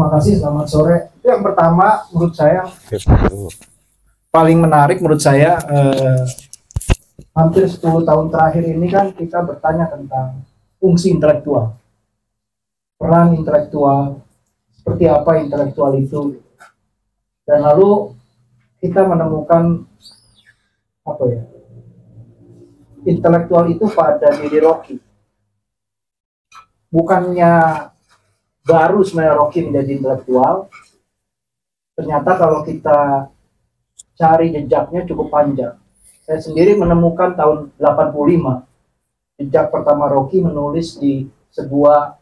Terima kasih, selamat sore. Itu yang pertama menurut saya paling menarik menurut saya, hampir 10 tahun terakhir ini kan kita bertanya tentang fungsi intelektual, peran intelektual, seperti apa intelektual itu, dan lalu kita menemukan apa ya, intelektual itu pada diri Rocky. Bukannya baru sebenarnya Rocky menjadi intelektual, ternyata kalau kita cari jejaknya cukup panjang. Saya sendiri menemukan tahun 85, jejak pertama Rocky menulis di sebuah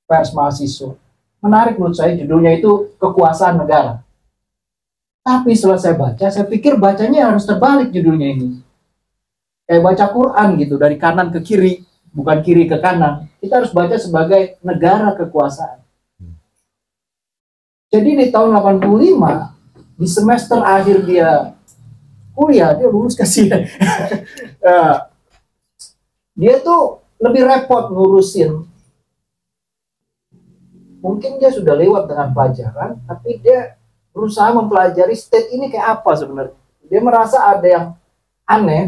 pers mahasiswa. Menarik menurut saya, judulnya itu Kekuasaan Negara. Tapi setelah saya baca, saya pikir bacanya harus terbalik judulnya ini. Kayak baca Quran gitu, dari kanan ke kiri, bukan kiri ke kanan. Kita harus baca sebagai negara kekuasaan. Jadi di tahun 85, di semester akhir dia kuliah, dia lulus kasihan. Dia tuh lebih repot ngurusin. Mungkin dia sudah lewat dengan pelajaran, tapi dia berusaha mempelajari state ini kayak apa sebenarnya. Dia merasa ada yang aneh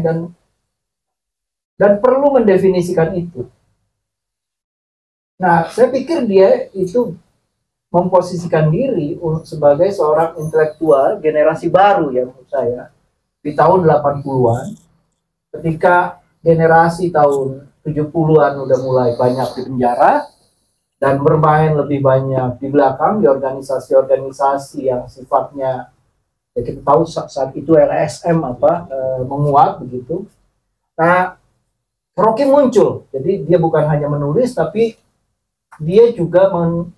dan perlu mendefinisikan itu. Nah, saya pikir dia itu memposisikan diri sebagai seorang intelektual generasi baru ya menurut saya. Di tahun 80-an, ketika generasi tahun 70-an udah mulai banyak di penjara dan bermain lebih banyak di belakang di organisasi-organisasi yang sifatnya, ya kita tahu saat itu LSM menguat begitu. Nah, Rocky muncul, jadi dia bukan hanya menulis, tapi dia juga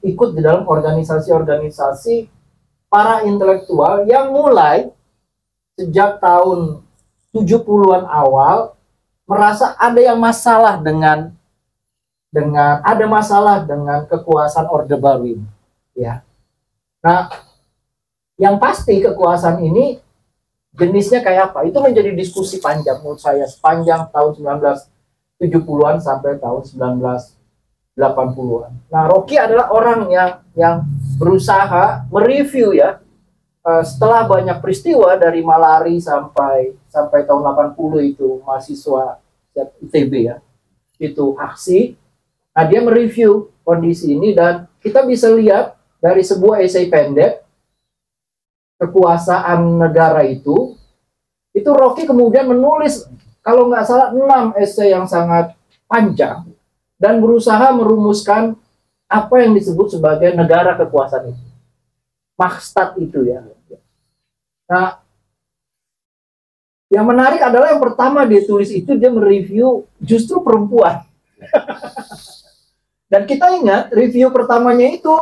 ikut di dalam organisasi-organisasi para intelektual yang mulai sejak tahun 70-an awal merasa ada yang masalah dengan kekuasaan Orde Baru ini, ya. Nah, yang pasti kekuasaan ini jenisnya kayak apa? Itu menjadi diskusi panjang menurut saya sepanjang tahun 1970-an sampai tahun 1980-an. Nah, Rocky adalah orang yang berusaha mereview ya, setelah banyak peristiwa dari Malari sampai tahun 80 itu mahasiswa ITB ya, itu aksi. Nah, dia mereview kondisi ini dan kita bisa lihat dari sebuah esai pendek Kekuasaan Negara itu Rocky kemudian menulis kalau nggak salah 6 esai yang sangat panjang dan berusaha merumuskan apa yang disebut sebagai negara kekuasaan itu, Maksat itu ya. Nah, yang menarik adalah yang pertama dia tulis itu dia mereview justru perempuan. Dan kita ingat review pertamanya itu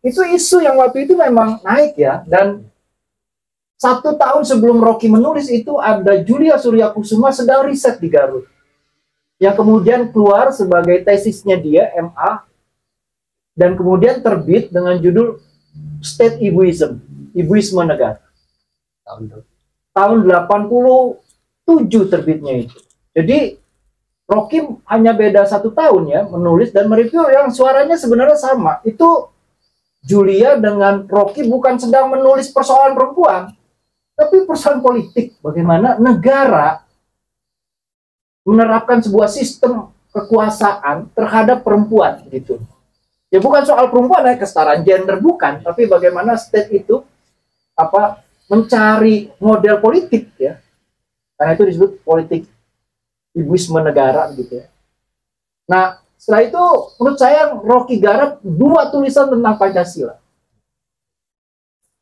isu yang waktu itu memang naik ya. Dan 1 tahun sebelum Rocky menulis itu ada Julia Suryakusuma sedang riset di Garut, yang kemudian keluar sebagai tesisnya dia MA dan kemudian terbit dengan judul State Ibuism, Ibuisme Negara. Tahun 87 terbitnya itu. Jadi Rocky hanya beda 1 tahun ya menulis dan mereview yang suaranya sebenarnya sama. Itu Julia dengan Rocky bukan sedang menulis persoalan perempuan, tapi persoalan politik. Bagaimana negara menerapkan sebuah sistem kekuasaan terhadap perempuan gitu. Ya bukan soal perempuan ya, kesetaraan gender bukan, tapi bagaimana state itu mencari model politik ya. Karena itu disebut politik ibuisme negara gitu ya. Nah, setelah itu menurut saya Rocky garap 2 tulisan tentang Pancasila.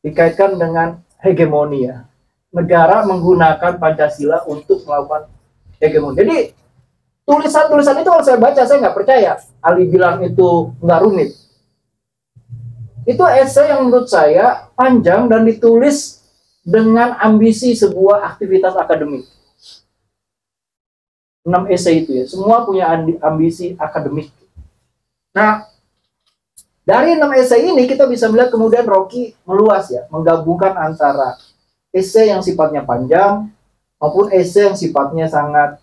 Dikaitkan dengan hegemoni ya. Negara menggunakan Pancasila untuk melakukan hegemoni. Jadi tulisan-tulisan itu kalau saya baca saya nggak percaya Ali bilang itu nggak rumit. Itu esai yang menurut saya panjang dan ditulis dengan ambisi sebuah aktivitas akademik. 6 esai itu ya, semua punya ambisi akademik. Nah, dari 6 esai ini kita bisa melihat kemudian Rocky meluas ya, menggabungkan antara esai yang sifatnya panjang maupun esai yang sifatnya sangat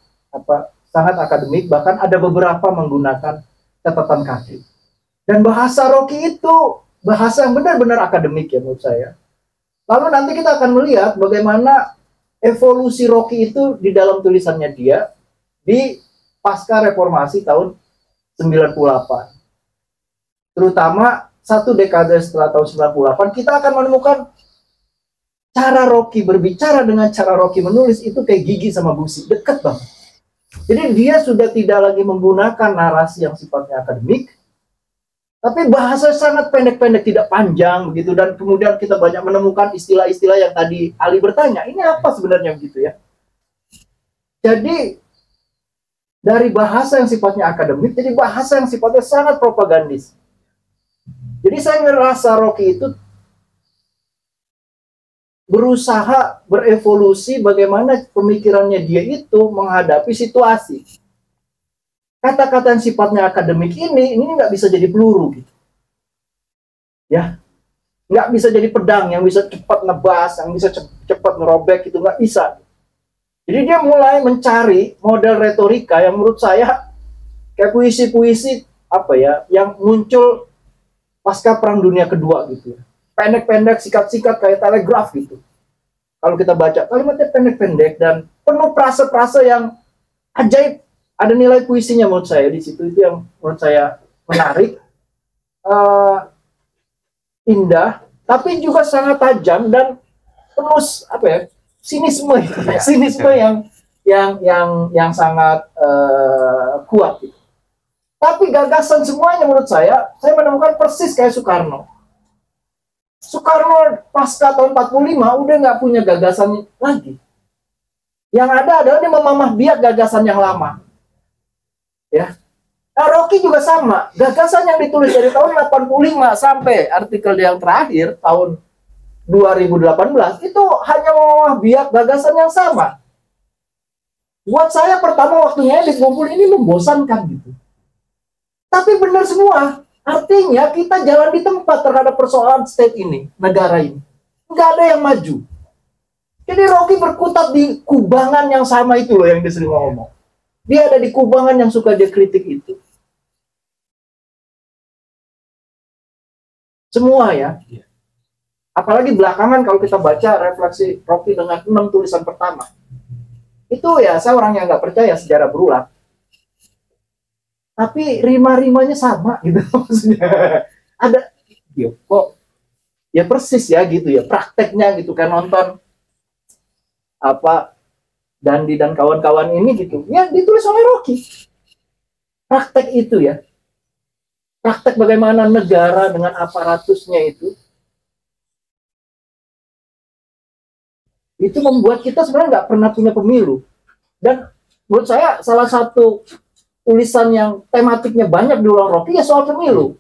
akademik, bahkan ada beberapa menggunakan catatan kaki. Dan bahasa Rocky itu bahasa yang benar-benar akademik ya menurut saya. Lalu nanti kita akan melihat bagaimana evolusi Rocky itu di dalam tulisannya dia di pasca reformasi tahun 98. Terutama satu dekade setelah tahun 98, kita akan menemukan cara Rocky berbicara dengan cara Rocky menulis itu kayak gigi sama busi, dekat banget. Jadi dia sudah tidak lagi menggunakan narasi yang sifatnya akademik, tapi bahasa sangat pendek-pendek, tidak panjang begitu. Dan kemudian kita banyak menemukan istilah-istilah yang tadi Ali bertanya, ini apa sebenarnya begitu ya. Jadi dari bahasa yang sifatnya akademik, jadi bahasa yang sifatnya sangat propagandis. Jadi saya merasa Rocky itu berusaha berevolusi bagaimana pemikirannya dia itu menghadapi situasi. Kata-kata yang sifatnya akademik ini nggak bisa jadi peluru gitu. Ya, nggak bisa jadi pedang yang bisa cepat nebas, yang bisa cepat ngerobek, itu nggak bisa. Jadi dia mulai mencari model retorika yang menurut saya kayak puisi-puisi apa ya, yang muncul pasca Perang Dunia Kedua gitu. Pendek-pendek, sikat-sikat kayak telegraf gitu. Kalau kita baca kalimatnya pendek-pendek dan penuh frase-frase yang ajaib. Ada nilai puisinya menurut saya di situ, itu yang menurut saya menarik, indah, tapi juga sangat tajam dan penuh apa ya, sinisme, sinisme yang sangat kuat. Gitu. Tapi gagasan semuanya menurut saya menemukan persis kayak Soekarno. Soekarno pasca tahun 45 udah nggak punya gagasan lagi. Yang ada adalah dia memamah biak gagasan yang lama. Ya. Nah, Rocky juga sama. Gagasan yang ditulis dari tahun 85 sampai artikel yang terakhir tahun 2018 itu hanya memamah biak gagasan yang sama. Buat saya pertama waktunya dikumpul ini membosankan gitu. Tapi benar semua. Artinya kita jalan di tempat terhadap persoalan state ini, negara ini. Nggak ada yang maju. Jadi Rocky berkutat di kubangan yang sama itu loh yang dia sering ngomong. Dia ada di kubangan yang suka dia kritik itu. Semua ya. Apalagi belakangan kalau kita baca refleksi Rocky dengan 6 tulisan pertama. Itu ya saya orang yang nggak percaya sejarah berulang. Tapi rima-rimanya sama gitu maksudnya. Ada ya, kok ya persis ya gitu ya prakteknya gitu kan, nonton apa Dandi dan kawan-kawan ini gitu ya ditulis oleh Rocky. Praktek itu ya, praktek bagaimana negara dengan aparatusnya itu membuat kita sebenarnya nggak pernah punya pemilu. Dan menurut saya salah satu tulisan yang tematiknya banyak diulang Rocky ya soal pemilu.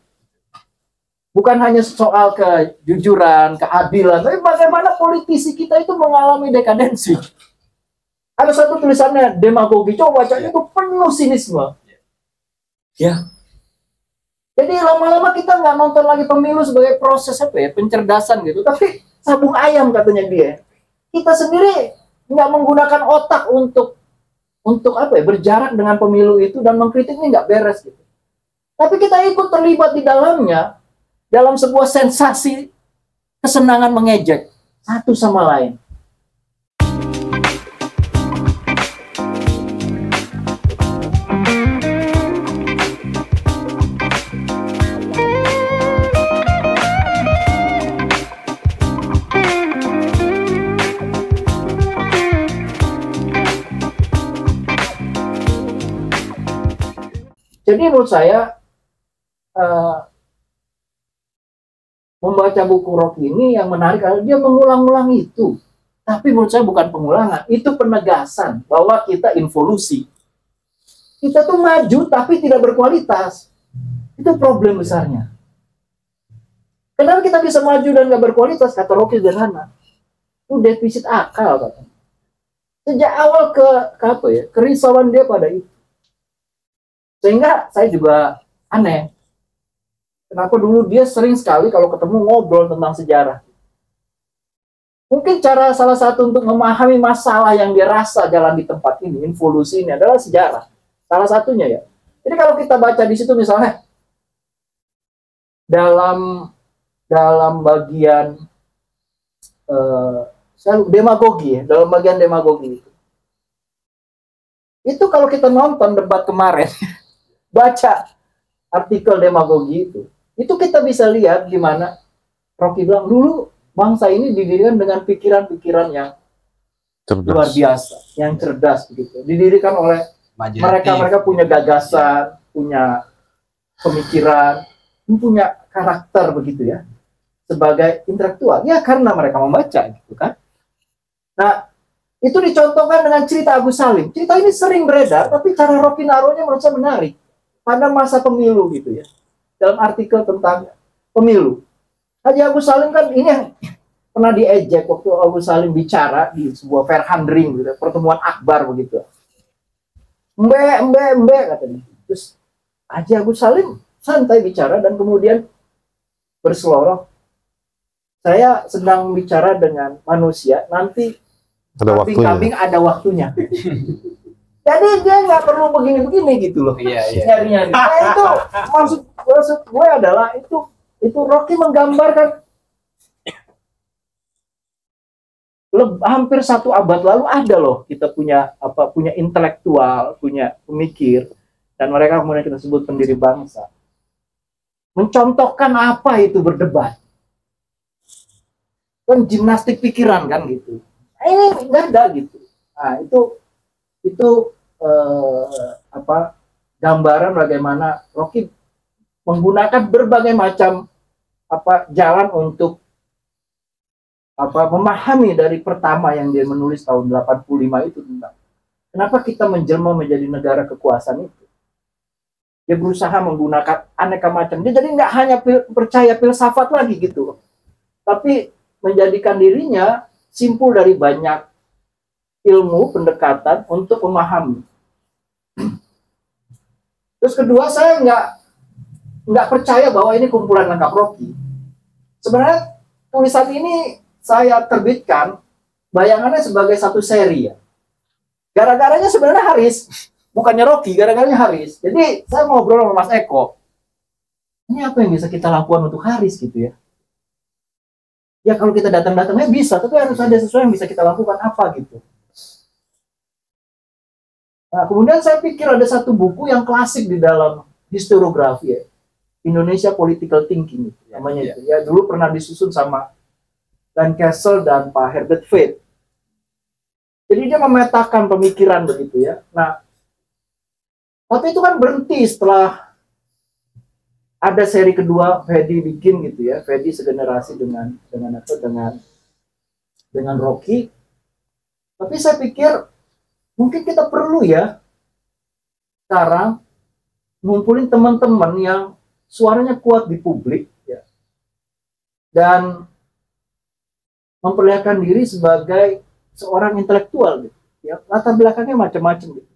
Bukan hanya soal kejujuran, keadilan, tapi bagaimana politisi kita itu mengalami dekadensi. Ada satu tulisannya demagogi, coba bacanya itu penuh sinisme. Ya. Jadi lama-lama kita nggak nonton lagi pemilu sebagai proses apa ya, pencerdasan gitu, tapi sabung ayam katanya dia. Kita sendiri nggak menggunakan otak untuk apa ya, berjarak dengan pemilu itu dan mengkritiknya nggak beres gitu. Tapi kita ikut terlibat di dalamnya dalam sebuah sensasi kesenangan mengejek satu sama lain. Jadi menurut saya membaca buku Rocky ini yang menarik adalah dia mengulang-ulang itu. Tapi menurut saya bukan pengulangan, itu penegasan bahwa kita evolusi. Kita tuh maju tapi tidak berkualitas. Itu problem besarnya. Kenapa kita bisa maju dan nggak berkualitas? Kata Rocky sederhana. Itu defisit akal katanya. Sejak awal apa ya, kerisauan dia pada itu. Sehingga saya juga aneh. Kenapa dulu dia sering sekali kalau ketemu ngobrol tentang sejarah. Mungkin cara salah satu untuk memahami masalah yang dia rasa jalan di tempat ini, evolusi ini adalah sejarah. Salah satunya ya. Jadi kalau kita baca di situ misalnya, dalam dalam bagian demagogi ya, dalam bagian demagogi itu kalau kita nonton debat kemarin baca artikel demagogi itu kita bisa lihat gimana Rocky bilang dulu bangsa ini didirikan dengan pikiran-pikiran yang luar biasa, yang cerdas begitu, didirikan oleh mereka punya gagasan, punya pemikiran, punya karakter begitu ya, sebagai intelektual ya karena mereka membaca gitu kan. Nah itu dicontohkan dengan cerita Agus Salim. Cerita ini sering beredar, tapi cara Rocky naruhnya menurut saya menarik pada masa pemilu gitu ya, dalam artikel tentang pemilu. Haji Agus Salim kan ini yang pernah diejek waktu Agus Salim bicara di sebuah Fairhandring gitu, pertemuan akbar begitu. Mbe katanya. Terus Haji Agus Salim santai bicara dan kemudian berseloroh, saya sedang bicara dengan manusia, nanti kambing ada waktunya. Jadi dia nggak perlu begini-begini gitu loh. Nyarinya. Nah, itu maksud gue adalah itu Rocky menggambarkan hampir 1 abad lalu ada loh kita punya intelektual, punya pemikir, dan mereka kemudian kita sebut pendiri bangsa. Mencontohkan apa itu berdebat. Kan gimnastik pikiran kan gitu. Ini nggak ada gitu. Nah, itu gambaran bagaimana Rocky menggunakan berbagai macam jalan untuk memahami dari pertama yang dia menulis tahun 85 itu tentang kenapa kita menjelma menjadi negara kekuasaan itu. Dia berusaha menggunakan aneka macam. Dia jadi nggak hanya percaya filsafat lagi gitu, tapi menjadikan dirinya simpul dari banyak ilmu pendekatan untuk memahami. Terus kedua, saya nggak percaya bahwa ini kumpulan lengkap Rocky. Sebenarnya tulisan ini saya terbitkan bayangannya sebagai satu seri ya. Gara-garanya sebenarnya Haris, bukannya Rocky, gara-garanya Haris. Jadi saya ngobrol sama Mas Eko. Ini apa yang bisa kita lakukan untuk Haris gitu ya? Ya kalau kita datang-datangnya bisa, tapi harus ada sesuatu yang bisa kita lakukan apa gitu. Nah, kemudian saya pikir ada satu buku yang klasik di dalam historiografi ya, Indonesia Political Thinking gitu, namanya itu. Ya dulu pernah disusun sama Dan Kessel dan Pak Herbert Fate. Jadi dia memetakan pemikiran begitu ya. Nah, tapi itu kan berhenti setelah ada seri kedua Fedi bikin gitu ya, Fedi segenerasi dengan Rocky. Tapi saya pikir mungkin kita perlu ya sekarang ngumpulin teman-teman yang suaranya kuat di publik ya, dan memperlihatkan diri sebagai seorang intelektual gitu ya, latar belakangnya macam-macam gitu.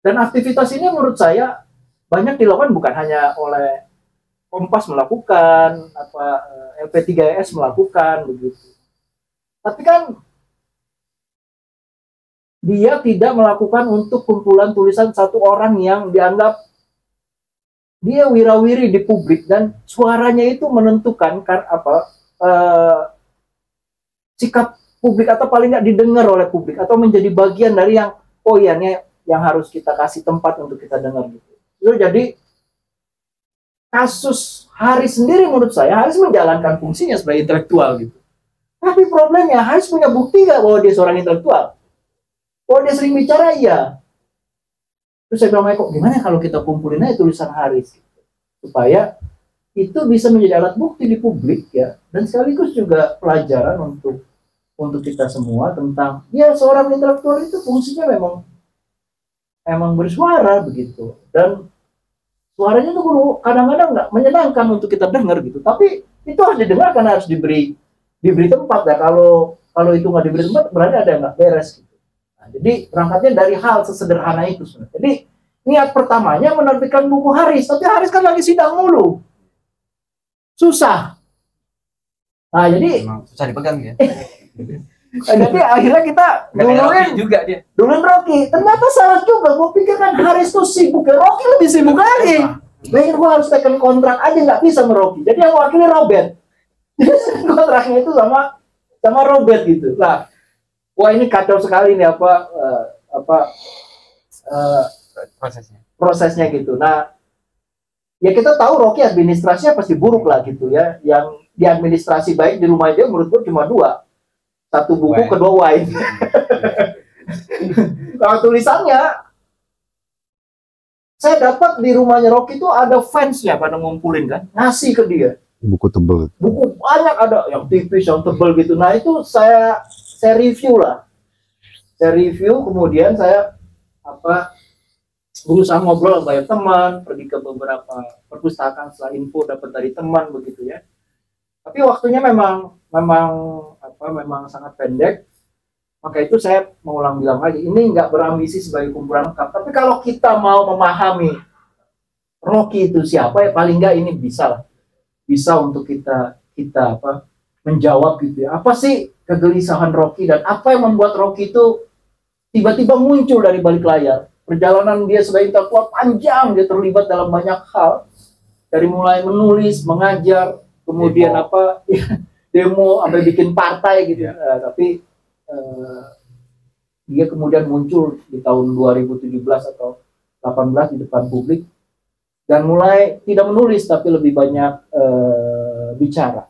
Dan aktivitas ini menurut saya banyak dilakukan bukan hanya oleh Kompas melakukan, LP3S melakukan begitu. Tapi kan dia tidak melakukan untuk kumpulan tulisan satu orang yang dianggap dia wirawiri di publik dan suaranya itu menentukan sikap publik atau paling nggak didengar oleh publik atau menjadi bagian dari yang yang harus kita kasih tempat untuk kita dengar gitu. Itu jadi kasus Haris sendiri menurut saya Haris menjalankan fungsinya sebagai intelektual gitu. Tapi problemnya Haris punya bukti nggak bahwa dia seorang intelektual? Bahwa dia sering bicara iya. Terus saya bilang, kok gimana kalau kita kumpulin aja tulisan Haris gitu, supaya itu bisa menjadi alat bukti di publik ya, dan sekaligus juga pelajaran untuk kita semua tentang ya seorang intelektual itu fungsinya memang bersuara begitu, dan suaranya tuh kadang-kadang nggak menyenangkan untuk kita dengar gitu, tapi itu harus didengar karena harus diberi tempat ya. Kalau itu nggak diberi tempat berarti ada yang nggak beres gitu. Nah, jadi berangkatnya dari hal sesederhana itu sebenarnya. Jadi niat pertamanya menerbitkan buku Haris, tapi Haris kan lagi sidang mulu, susah. Nah jadi susah dipegang ya. Jadi akhirnya kita duluin Rocky. Ternyata salah juga. Gue pikir kan Haris tuh sibuk ya, Rocky lebih sibuk lagi. Bayar gue harus tekan kontrak aja nggak bisa sama Rocky. Jadi yang wakilnya Robert. Kontraknya itu sama Robert gitu. Lah, wah ini kacau sekali nih prosesnya gitu. Nah, ya kita tahu Rocky administrasinya pasti buruk lah gitu ya. Yang di administrasi baik di rumah dia menurut gue cuma 2. 1 buku, kedua wine. Nah, tulisannya saya dapat di rumahnya Rocky itu ada fansnya pada ngumpulin kan, ngasih ke dia. Buku tebel. Buku banyak ada yang tipis, yang tebel gitu. Nah itu saya review lah. Saya review, kemudian saya berusaha ngobrol sama banyak teman, pergi ke beberapa perpustakaan setelah info dapat dari teman begitu ya. Tapi waktunya memang sangat pendek. Maka itu saya mau bilang lagi, ini nggak berambisi sebagai kumpulan lengkap. Tapi kalau kita mau memahami Rocky itu siapa, ya paling nggak ini bisa untuk kita menjawab gitu ya. Apa sih kegelisahan Rocky dan apa yang membuat Rocky itu tiba-tiba muncul dari balik layar? Perjalanan dia sebagai intelektual panjang, dia terlibat dalam banyak hal, dari mulai menulis, mengajar, kemudian demo sampai bikin partai gitu. Tapi dia kemudian muncul di tahun 2017 atau 18 di depan publik dan mulai tidak menulis tapi lebih banyak bicara.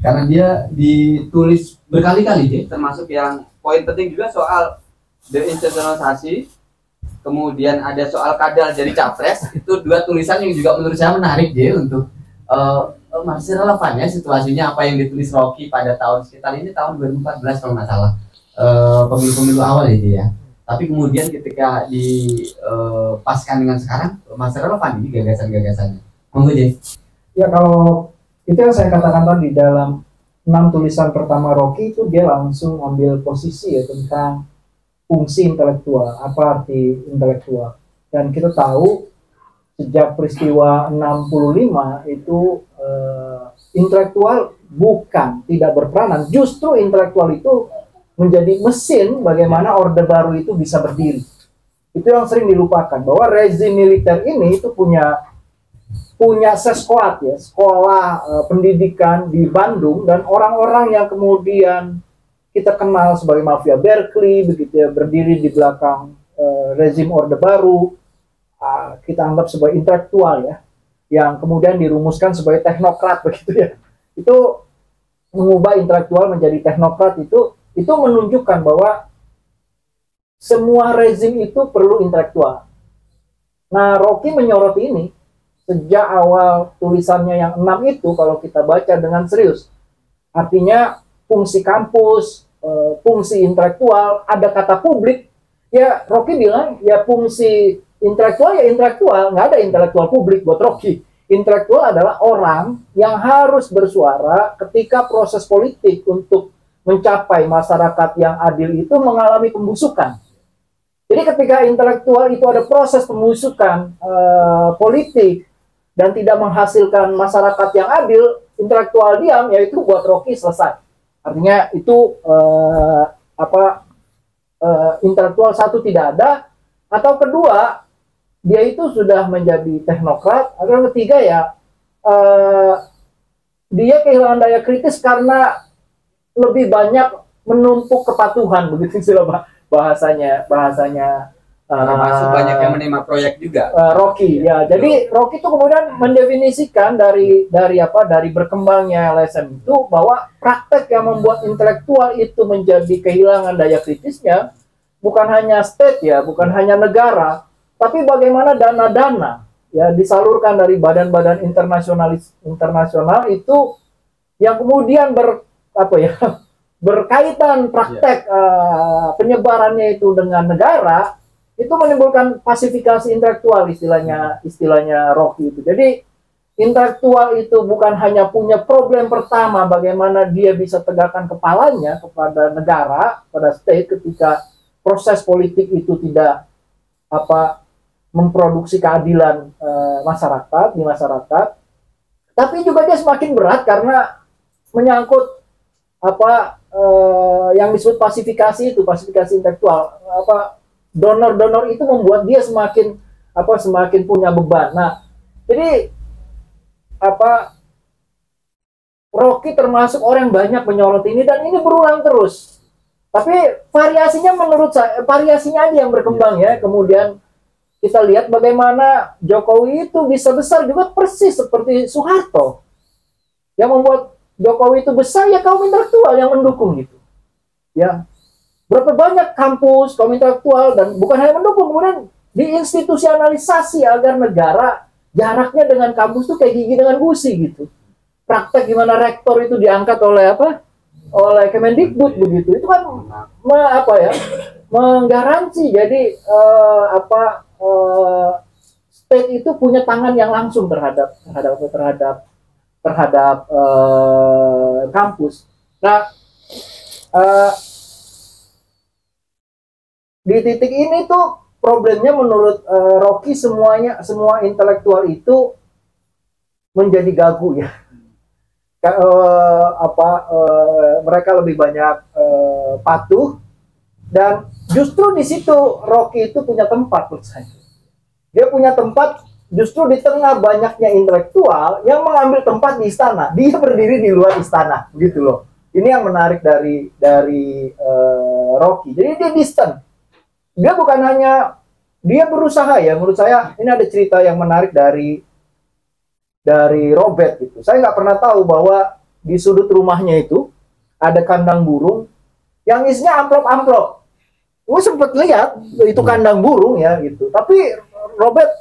Karena dia ditulis berkali-kali, termasuk yang poin penting juga soal deinstitusionalisasi, kemudian ada soal kadal jadi capres. Itu 2 tulisan yang juga menurut saya menarik untuk masih relevan ya situasinya apa yang ditulis Rocky pada tahun sekitar ini tahun 2014 kalau nggak salah, pemilu-pemilu awal itu ya. Tapi kemudian ketika dipaskan dengan sekarang masih relevan ini gagasan-gagasannya. Monggo Jay. Ya kalau itu yang saya katakan tadi, dalam 6 tulisan pertama Rocky itu dia langsung ambil posisi ya tentang fungsi intelektual, apa arti intelektual. Dan kita tahu sejak peristiwa 65 itu intelektual tidak berperanan, justru intelektual itu menjadi mesin bagaimana Orde Baru itu bisa berdiri. Itu yang sering dilupakan, bahwa rezim militer ini itu punya seskoat ya, sekolah pendidikan di Bandung, dan orang-orang yang kemudian kita kenal sebagai mafia Berkeley begitu ya, berdiri di belakang rezim Orde Baru, kita anggap sebagai intelektual ya, yang kemudian dirumuskan sebagai teknokrat begitu ya. Itu mengubah intelektual menjadi teknokrat, itu menunjukkan bahwa semua rezim itu perlu intelektual. Nah, Rocky menyoroti ini sejak awal tulisannya yang 6 itu, kalau kita baca dengan serius. Artinya fungsi kampus, fungsi intelektual, ada kata publik. Ya Rocky bilang, ya fungsi intelektual ya intelektual, nggak ada intelektual publik buat Rocky. Intelektual adalah orang yang harus bersuara ketika proses politik untuk mencapai masyarakat yang adil itu mengalami pembusukan. Jadi ketika intelektual itu ada proses pembusukan politik dan tidak menghasilkan masyarakat yang adil, intelektual diam, yaitu buat Rocky selesai. Artinya itu intelektual satu tidak ada, atau kedua dia itu sudah menjadi teknokrat, atau ketiga ya dia kehilangan daya kritis karena lebih banyak menumpuk kepatuhan, begitu istilah bahasanya termasuk banyak yang menerima proyek juga. Rocky ya. Jadi Rocky itu kemudian mendefinisikan dari berkembangnya LSM itu bahwa praktek yang membuat intelektual itu menjadi kehilangan daya kritisnya bukan hanya state ya, bukan hanya negara, tapi bagaimana dana-dana ya disalurkan dari badan-badan internasional itu yang kemudian berkaitan praktek penyebarannya itu dengan negara, itu menimbulkan pasifikasi intelektual istilahnya Rocky itu. Jadi intelektual itu bukan hanya punya problem pertama bagaimana dia bisa tegakkan kepalanya kepada negara, pada state ketika proses politik itu tidak memproduksi keadilan masyarakat di masyarakat, tapi juga dia semakin berat karena menyangkut yang disebut pasifikasi intelektual, donor-donor itu membuat dia semakin punya beban. Nah, jadi Rocky termasuk orang yang banyak menyorot ini dan ini berulang terus. Tapi variasinya menurut saya variasinya aja yang berkembang ya. Kemudian kita lihat bagaimana Jokowi itu bisa besar juga persis seperti Soeharto. Yang membuat Jokowi itu besar ya kaum intelektual yang mendukung gitu. Ya. Berapa banyak kampus kaum intelektual dan bukan hanya mendukung, kemudian diinstitusionalisasi agar negara jaraknya dengan kampus tuh kayak gigi dengan gusi gitu. Praktek gimana rektor itu diangkat oleh oleh Kemendikbud begitu. Itu kan menggaransi jadi state itu punya tangan yang langsung terhadap kampus. Nah, di titik ini tuh problemnya menurut Rocky semua intelektual itu menjadi gagu ya. Mereka lebih banyak patuh dan justru di situ Rocky itu punya tempat menurut saya. Dia punya tempat justru di tengah banyaknya intelektual yang mengambil tempat di istana. Dia berdiri di luar istana, gitu loh. Ini yang menarik dari Rocky. Jadi dia distant. Dia bukan hanya dia berusaha ya. Menurut saya ini ada cerita yang menarik dari Robert gitu. Saya nggak pernah tahu bahwa di sudut rumahnya itu ada kandang burung yang isinya amplop-amplop. Gue sempet lihat itu kandang burung ya gitu. Tapi Robert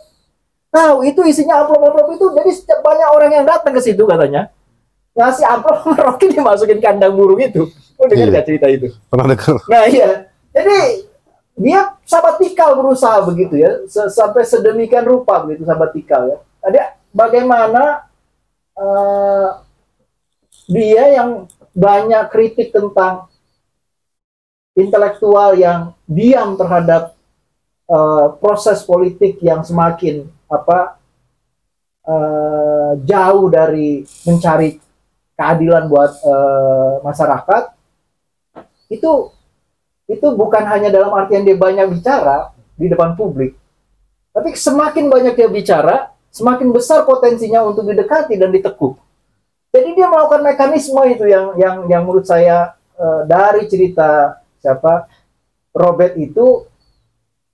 tahu itu isinya amplop-amplop itu, jadi banyak orang yang datang ke situ katanya ngasih amplop Rocky dimasukin kandang burung itu. Oh dengar nggak cerita itu? Pernah dengar. Nah iya, jadi dia sabatikal berusaha begitu ya, sampai sedemikian rupa begitu sabatikal ya. Ada bagaimana dia yang banyak kritik tentang intelektual yang diam terhadap proses politik yang semakin jauh dari mencari keadilan buat masyarakat, itu bukan hanya dalam artian dia banyak bicara di depan publik, tapi semakin banyak dia bicara, semakin besar potensinya untuk didekati dan ditekuk. Jadi dia melakukan mekanisme itu yang menurut saya dari cerita Robert itu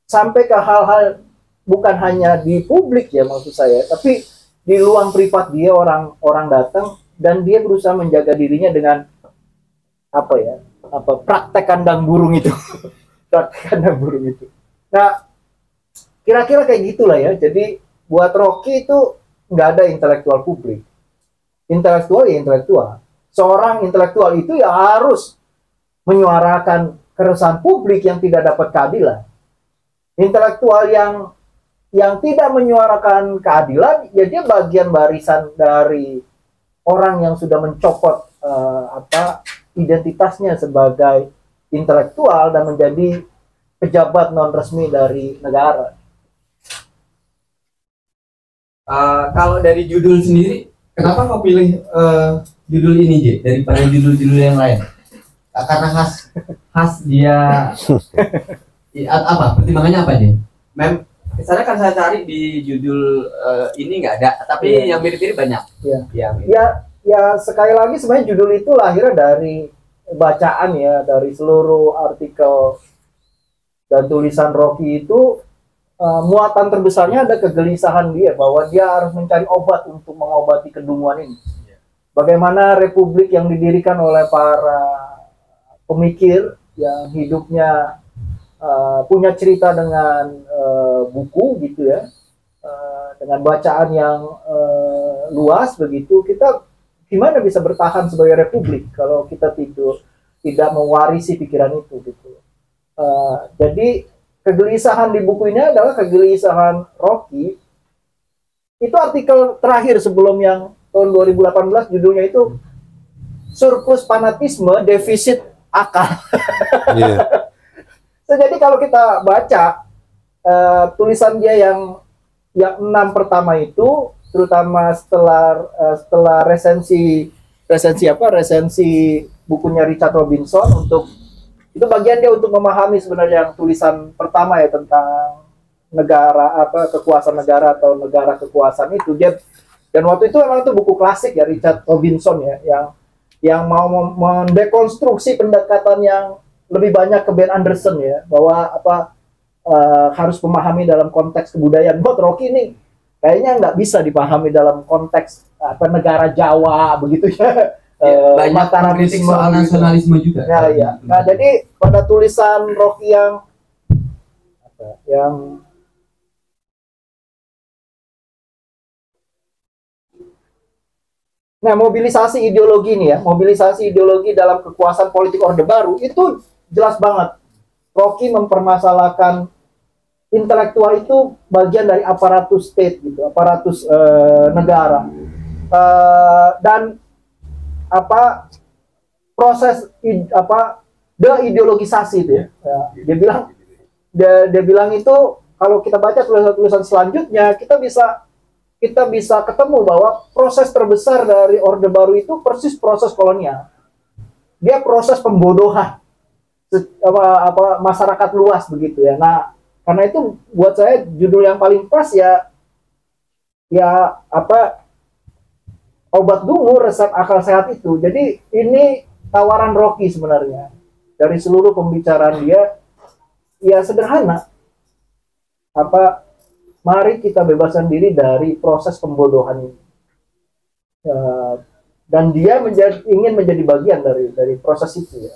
sampai ke hal-hal bukan hanya di publik ya maksud saya, tapi di ruang privat dia orang datang dan dia berusaha menjaga dirinya dengan praktek kandang burung itu. Praktek kandang burung itu. Nah, kira-kira kayak gitulah ya. Jadi buat Rocky itu nggak ada intelektual publik. Intelektual ya intelektual. Seorang intelektual itu ya harus menyuarakan keresahan publik yang tidak dapat keadilan. Intelektual yang tidak menyuarakan keadilan, ya dia bagian barisan dari orang yang sudah mencopot identitasnya sebagai intelektual dan menjadi pejabat non resmi dari negara. Kalau dari judul sendiri, kenapa kau pilih judul ini J daripada judul-judul yang lain? Karena khas dia apa? Pertimbangannya apa J? Misalnya kan saya cari di judul ini nggak ada, tapi yang mirip-mirip banyak. Ya sekali lagi sebenarnya judul itu lahir dari bacaan ya, dari seluruh artikel dan tulisan Rocky itu muatan terbesarnya ada kegelisahan dia bahwa dia harus mencari obat untuk mengobati kedunguan ini. Bagaimana republik yang didirikan oleh para pemikir yang hidupnya punya cerita dengan buku gitu ya, dengan bacaan yang luas begitu, kita gimana bisa bertahan sebagai republik kalau kita tidak mewarisi pikiran itu gitu. Jadi kegelisahan di buku ini adalah kegelisahan Rocky itu artikel terakhir sebelum yang tahun 2018 judulnya itu surplus fanatisme, defisit akal. Iya. So, jadi kalau kita baca tulisan dia yang 6 pertama itu, terutama setelah resensi bukunya Richard Robinson, untuk itu bagian dia untuk memahami sebenarnya yang tulisan pertama ya tentang negara, kekuasaan negara atau negara kekuasaan itu. Dia, dan waktu itu memang itu buku klasik ya, Richard Robinson ya, yang mau mendekonstruksi pendekatan yang lebih banyak ke Ben Anderson ya, bahwa harus memahami dalam konteks kebudayaan. Buat Rocky ini kayaknya nggak bisa dipahami dalam konteks negara Jawa begitu ya. Banyak kritik soal nasionalisme juga. Ya, ya. Nah, jadi pada tulisan Rocky yang nah, mobilisasi ideologi ini ya, mobilisasi ideologi dalam kekuasaan politik Orde Baru itu jelas banget. Rocky mempermasalahkan intelektual itu bagian dari aparatus state gitu, aparatus negara, dan proses deideologisasi itu ya. Dia bilang itu kalau kita baca tulisan-tulisan selanjutnya kita bisa ketemu bahwa proses terbesar dari Orde Baru itu persis proses kolonial. Dia proses pembodohan masyarakat luas begitu ya. Nah, karena itu buat saya judul yang paling pas ya obat dungu resep akal sehat itu. Jadi ini tawaran Rocky sebenarnya dari seluruh pembicaraan dia ya sederhana. Mari kita bebaskan diri dari proses pembodohan ini. Dan dia ingin menjadi bagian dari proses itu ya.